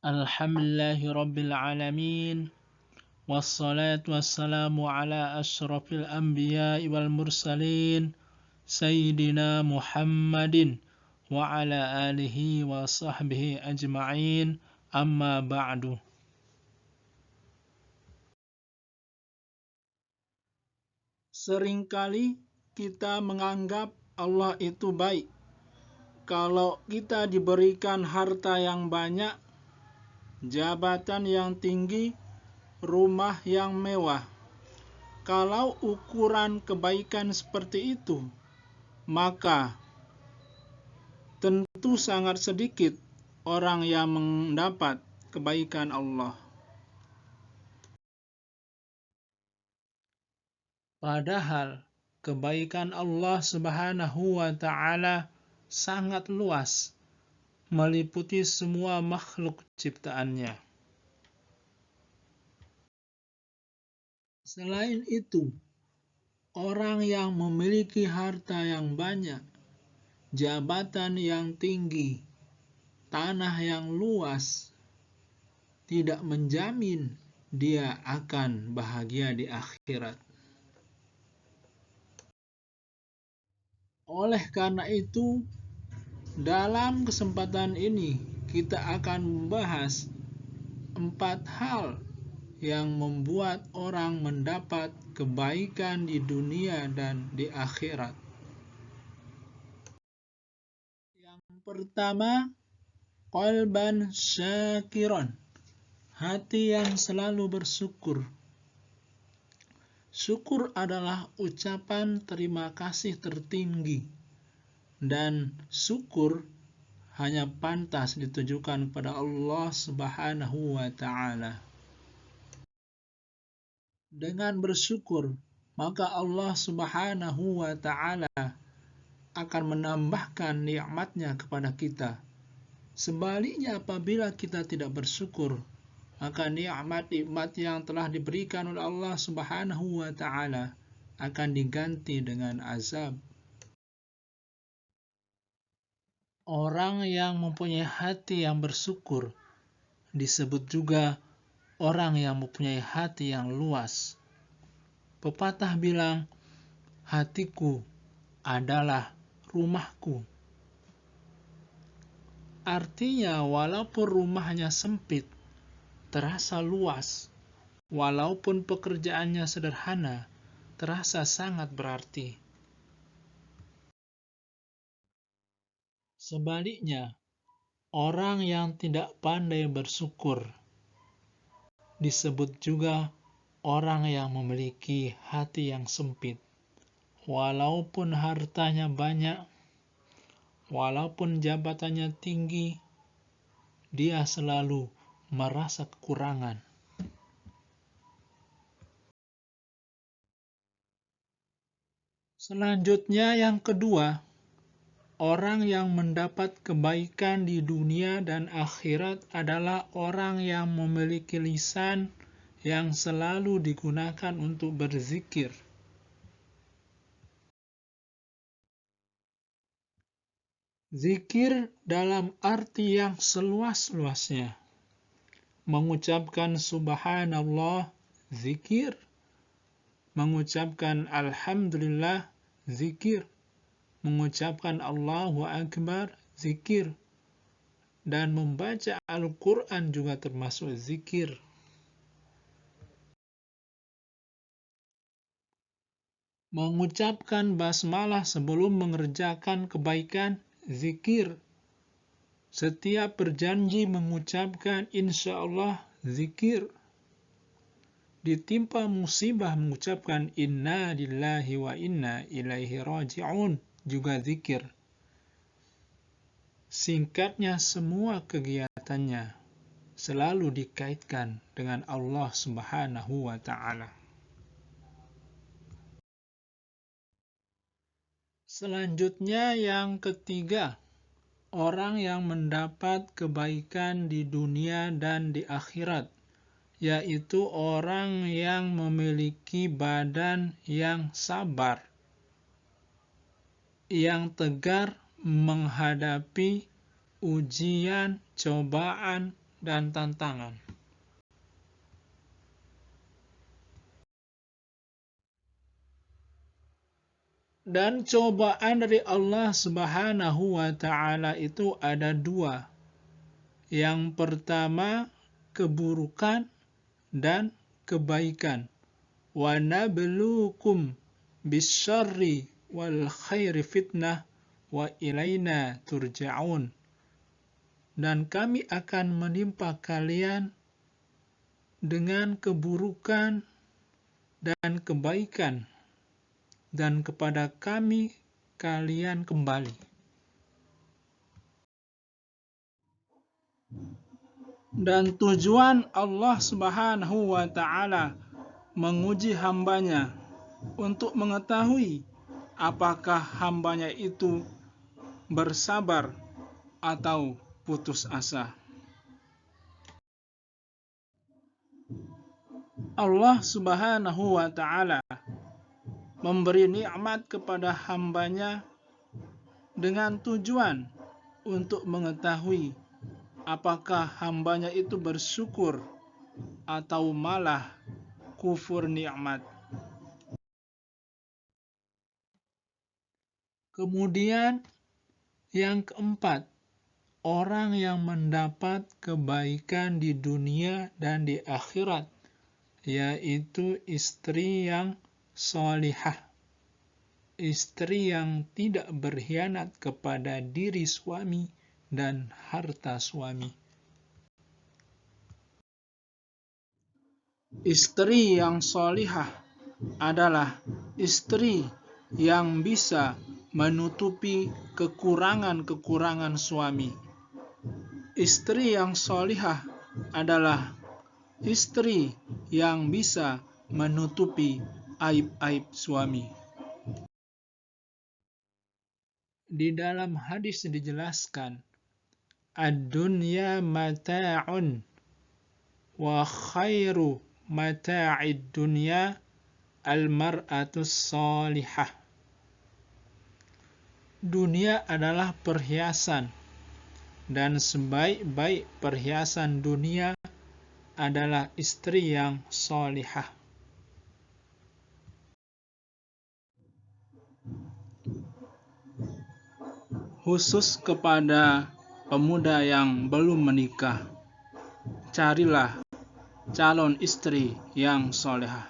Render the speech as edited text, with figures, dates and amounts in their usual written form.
Alhamdulillahi Rabbil Alamin. Wassalatu wassalamu ala ashrafil anbiya wal mursalin Sayyidina Muhammadin wa ala alihi wa sahbihi ajma'in. Amma ba'du. Seringkali kita menganggap Allah itu baik. Kalau kita diberikan harta yang banyak, jabatan yang tinggi, rumah yang mewah. Kalau ukuran kebaikan seperti itu, maka tentu sangat sedikit orang yang mendapat kebaikan Allah. Padahal kebaikan Allah Subhanahu wa Ta'ala sangat luas, meliputi semua makhluk ciptaannya. Selain itu, orang yang memiliki harta yang banyak, jabatan yang tinggi, tanah yang luas, tidak menjamin dia akan bahagia di akhirat. Oleh karena itu, dalam kesempatan ini kita akan membahas 4 hal yang membuat orang mendapat kebaikan di dunia dan di akhirat. Yang pertama, qalban syakiran, hati yang selalu bersyukur. Syukur adalah ucapan terima kasih tertinggi, dan syukur hanya pantas ditujukan kepada Allah Subhanahu wa Ta'ala. Dengan bersyukur, maka Allah Subhanahu wa Ta'ala akan menambahkan nikmatnya kepada kita. Sebaliknya, apabila kita tidak bersyukur, maka nikmat-nikmat yang telah diberikan oleh Allah Subhanahu wa Ta'ala akan diganti dengan azab. Orang yang mempunyai hati yang bersyukur disebut juga orang yang mempunyai hati yang luas. Pepatah bilang, hatiku adalah rumahku. Artinya, walaupun rumahnya sempit, terasa luas. Walaupun pekerjaannya sederhana, terasa sangat berarti. Sebaliknya, orang yang tidak pandai bersyukur disebut juga orang yang memiliki hati yang sempit. Walaupun hartanya banyak, walaupun jabatannya tinggi, dia selalu merasa kekurangan. Selanjutnya, yang kedua, orang yang mendapat kebaikan di dunia dan akhirat adalah orang yang memiliki lisan yang selalu digunakan untuk berzikir. Zikir dalam arti yang seluas-luasnya. Mengucapkan subhanallah, zikir. Mengucapkan alhamdulillah, zikir. Mengucapkan Allahu Akbar, zikir. Dan membaca Al-Quran juga termasuk zikir. Mengucapkan basmalah sebelum mengerjakan kebaikan, zikir. Setiap berjanji mengucapkan insya Allah, zikir. Ditimpa musibah mengucapkan inna lillahi wa inna ilaihi raji'un, juga zikir. Singkatnya, semua kegiatannya selalu dikaitkan dengan Allah Subhanahu wa Ta'ala. Selanjutnya, yang ketiga, orang yang mendapat kebaikan di dunia dan di akhirat, yaitu orang yang memiliki badan yang sabar, yang tegar menghadapi ujian, cobaan, dan tantangan. Dan cobaan dari Allah Subhanahu wa Ta'ala itu ada dua. Yang pertama, keburukan dan kebaikan. Wa nabluukum bisyarri wal khairi fitnah wa ilaina turja'un. Dan kami akan menimpa kalian dengan keburukan dan kebaikan, dan kepada kami kalian kembali. Dan tujuan Allah Subhanahu wa Ta'ala menguji hambanya untuk mengetahui apakah hambanya itu bersabar atau putus asa. Allah Subhanahu wa Ta'ala memberi nikmat kepada hambanya dengan tujuan untuk mengetahui apakah hambanya itu bersyukur atau malah kufur nikmat. Kemudian yang keempat, orang yang mendapat kebaikan di dunia dan di akhirat, yaitu istri yang sholihah, istri yang tidak berkhianat kepada diri suami dan harta suami. Istri yang sholihah adalah istri yang bisa menutupi kekurangan-kekurangan suami. Istri yang sholihah adalah istri yang bisa menutupi aib-aib suami. Di dalam hadis dijelaskan, ad-dunya mata'un wa khairu mata'id dunya al-mar'atus sholihah. Dunia adalah perhiasan, dan sebaik-baik perhiasan dunia adalah istri yang sholihah. Khusus kepada pemuda yang belum menikah, carilah calon istri yang sholihah.